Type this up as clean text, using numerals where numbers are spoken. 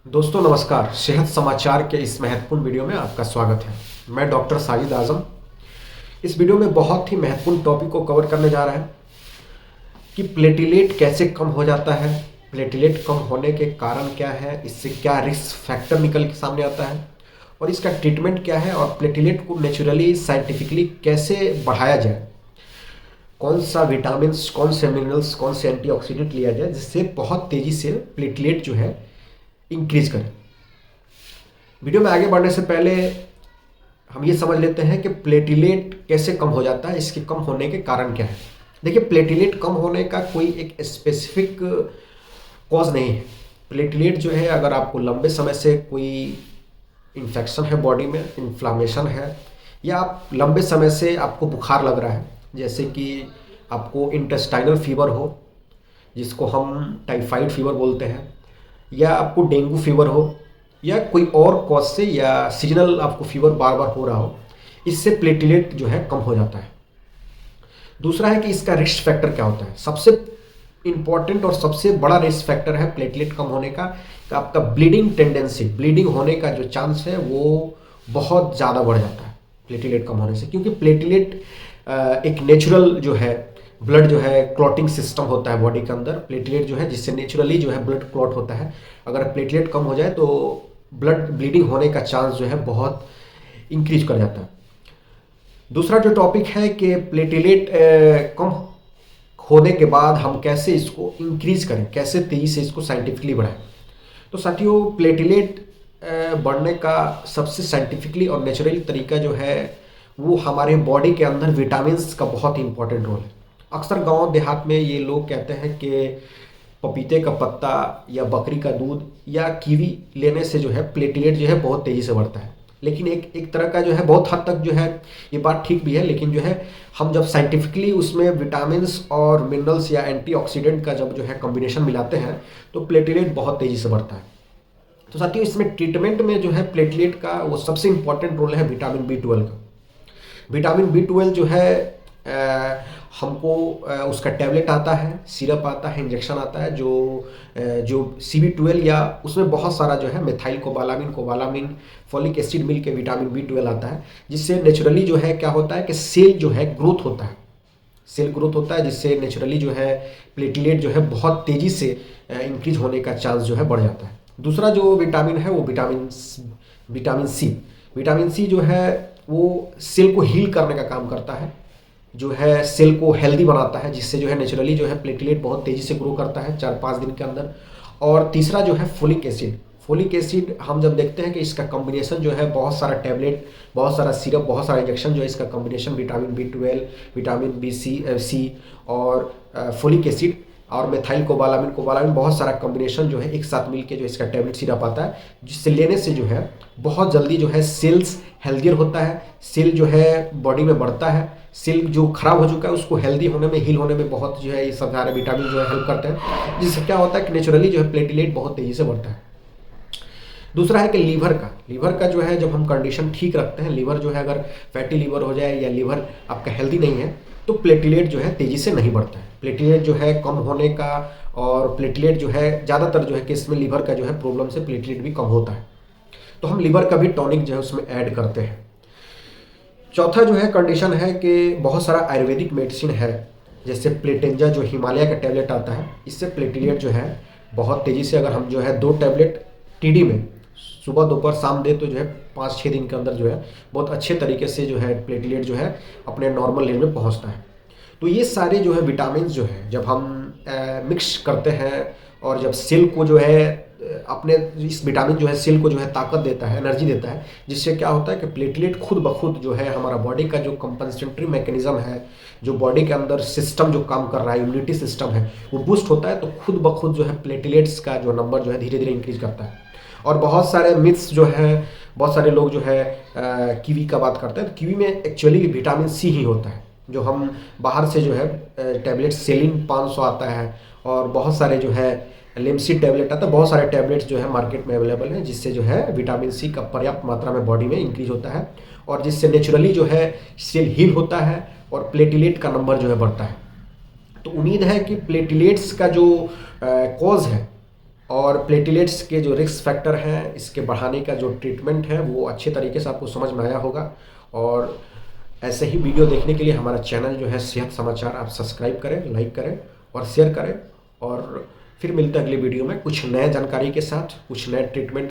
दोस्तों नमस्कार। सेहत समाचार के इस महत्वपूर्ण वीडियो में आपका स्वागत है। मैं डॉक्टर साजिद आजम इस वीडियो में बहुत ही महत्वपूर्ण टॉपिक को कवर करने जा रहा है कि प्लेटिलेट कैसे कम हो जाता है, प्लेटिलेट कम होने के कारण क्या है, इससे क्या रिस्क फैक्टर निकल के सामने आता है और इसका ट्रीटमेंट क्या है और प्लेटिलेट को नेचुरली साइंटिफिकली कैसे बढ़ाया जाए, कौन सा विटामिन्स, कौन से मिनरल्स, कौन से एंटीऑक्सीडेंट लिया जाए जिससे बहुत तेज़ी से प्लेटलेट जो है इंक्रीज करें। वीडियो में आगे बढ़ने से पहले हम ये समझ लेते हैं कि प्लेटिलेट कैसे कम हो जाता है, इसके कम होने के कारण क्या है। देखिए, प्लेटिलेट कम होने का कोई एक स्पेसिफिक कॉज नहीं है। प्लेटिलेट जो है, अगर आपको लंबे समय से कोई इन्फेक्शन है, बॉडी में इन्फ्लामेशन है, या आप लंबे समय से आपको बुखार लग रहा है, जैसे कि आपको इंटेस्टाइनल फीवर हो जिसको हम टाइफाइड फीवर बोलते हैं, या आपको डेंगू फीवर हो, या कोई और कॉज से, या सीजनल आपको फीवर बार बार हो रहा हो, इससे प्लेटलेट जो है कम हो जाता है। दूसरा है कि इसका रिस्क फैक्टर क्या होता है। सबसे इंपॉर्टेंट और सबसे बड़ा रिस्क फैक्टर है प्लेटलेट कम होने का कि आपका ब्लीडिंग टेंडेंसी, ब्लीडिंग होने का जो चांस है वो बहुत ज़्यादा बढ़ जाता है प्लेटलेट कम होने से। क्योंकि प्लेटलेट एक नेचुरल जो है ब्लड जो है क्लॉटिंग सिस्टम होता है बॉडी के अंदर। प्लेटलेट जो है जिससे नेचुरली जो है ब्लड क्लॉट होता है। अगर प्लेटलेट कम हो जाए तो ब्लड ब्लीडिंग होने का चांस जो है बहुत इंक्रीज कर जाता है। दूसरा जो टॉपिक है कि प्लेटलेट कम होने के बाद हम कैसे इसको इंक्रीज करें, कैसे तेजी से इसको साइंटिफिकली बढ़ाएं। तो साथियों, प्लेटलेट बढ़ने का सबसे साइंटिफिकली और नेचुरली तरीका जो है वो हमारे बॉडी के अंदर विटामिन्स का बहुत इंपॉर्टेंट रोल है। अक्सर गांव देहात में ये लोग कहते हैं कि पपीते का पत्ता या बकरी का दूध या कीवी लेने से जो है प्लेटलेट जो है बहुत तेज़ी से बढ़ता है। लेकिन एक तरह का जो है बहुत हद तक जो है ये बात ठीक भी है, लेकिन जो है हम जब साइंटिफिकली उसमें विटामिन्स और मिनरल्स या एंटीऑक्सीडेंट का जब जो है कॉम्बिनेशन मिलाते हैं तो प्लेटलेट बहुत तेज़ी से बढ़ता है। तो साथियों, इसमें ट्रीटमेंट में जो है प्लेटलेट का वो सबसे इंपॉर्टेंट रोल है विटामिन B12 का। विटामिन B12 जो है हमको उसका टैबलेट आता है, सिरप आता है, इंजेक्शन आता है, जो CB12 या उसमें बहुत सारा जो है मेथाइल कोबालामिन, फॉलिक एसिड मिल के विटामिन B12 आता है, जिससे नेचुरली जो है क्या होता है कि सेल जो है ग्रोथ होता है, सेल ग्रोथ होता है, जिससे नेचुरली जो है प्लेटलेट जो है बहुत तेज़ी से इंक्रीज होने का चांस जो है बढ़ जाता है। दूसरा जो विटामिन है वो विटामिन सी जो है वो सेल को हील करने का काम करता है, जो है सेल को हेल्दी बनाता है, जिससे जो है नेचुरली जो है प्लेटलेट बहुत तेज़ी से ग्रो करता है 4-5 दिन के अंदर। और तीसरा जो है फोलिक एसिड हम जब देखते हैं कि इसका कॉम्बिनेशन जो है बहुत सारा टैबलेट, बहुत सारा सिरप, बहुत सारा इंजेक्शन जो है इसका combination vitamin B12, vitamin C और फोलिक एसिड और मेथाइल कोबालामिन बहुत सारा कॉम्बिनेशन जो है एक साथ मिलके जो इसका टैबलेट सिरप आता है, जिससे लेने से जो है बहुत जल्दी जो है सेल्स हेल्दियर होता है, सेल जो है बॉडी में बढ़ता है, सेल जो खराब हो चुका है उसको हेल्दी होने में, हील होने में बहुत जो है ये सब सारे विटामिन जो है हेल्प करते हैं, जिससे क्या होता है कि नेचुरली जो है प्लेटलेट बहुत तेज़ी से बढ़ता है। दूसरा है कि लीवर का जो है जब हम कंडीशन ठीक रखते हैं, लीवर जो है अगर फैटी लीवर हो जाए या लीवर आपका हेल्दी नहीं है तो प्लेटलेट जो है तेज़ी से नहीं बढ़ता है। प्लेटलेट जो है कम होने का और प्लेटलेट जो है ज़्यादातर जो है केस में लीवर का जो है प्रॉब्लम से प्लेटलेट भी कम होता है, तो हम लीवर का भी टॉनिक जो है उसमें ऐड करते हैं। चौथा जो है कंडीशन है कि बहुत सारा आयुर्वेदिक मेडिसिन है, जैसे प्लेटेंजा जो हिमालय का टैबलेट आता है, इससे प्लेटलेट जो है बहुत तेज़ी से, अगर हम जो है 2 टैबलेट TD में सुबह दोपहर शाम दे तो जो है 5-6 दिन के अंदर जो है बहुत अच्छे तरीके से जो है प्लेटलेट जो है अपने नॉर्मल लेवल में पहुंचता है। तो ये सारे जो है विटामिन जो है जब हम मिक्स करते हैं और जब सेल को जो है अपने इस विटामिन जो है सेल को जो है ताकत देता है, एनर्जी देता है, जिससे क्या होता है कि प्लेटलेट खुद ब खुद जो है हमारा बॉडी का जो कंपनसेटरी मैकेनिज्म है, जो बॉडी के अंदर सिस्टम जो काम कर रहा है, इम्यूनिटी सिस्टम है, वो बूस्ट होता है, तो खुद ब खुद जो है प्लेटलेट्स का जो नंबर जो है धीरे धीरे इंक्रीज करता है। और बहुत सारे मिथ्स जो है, बहुत सारे लोग जो है कीवी का बात करते हैं, तो कीवी में एक्चुअली विटामिन C ही होता है, जो हम बाहर से जो है टैबलेट सेलिन 500 आता है और बहुत सारे जो है लिमसी टैबलेट आता है, बहुत सारे टैबलेट्स जो है मार्केट में अवेलेबल हैं, जिससे जो है विटामिन C का पर्याप्त मात्रा में बॉडी में इंक्रीज होता है और जिससे नेचुरली जो है सेल हील होता है और प्लेटलेट का नंबर जो है बढ़ता है। तो उम्मीद है कि प्लेटलेट्स का जो कॉज है और प्लेटलेट्स के जो रिस्क फैक्टर हैं, इसके बढ़ाने का जो ट्रीटमेंट है वो अच्छे तरीके से आपको समझ में आया होगा। और ऐसे ही वीडियो देखने के लिए हमारा चैनल जो है सेहत समाचार आप सब्सक्राइब करें, लाइक करें और शेयर करें। और फिर मिलते हैं अगली वीडियो में कुछ नए जानकारी के साथ, कुछ नए ट्रीटमेंट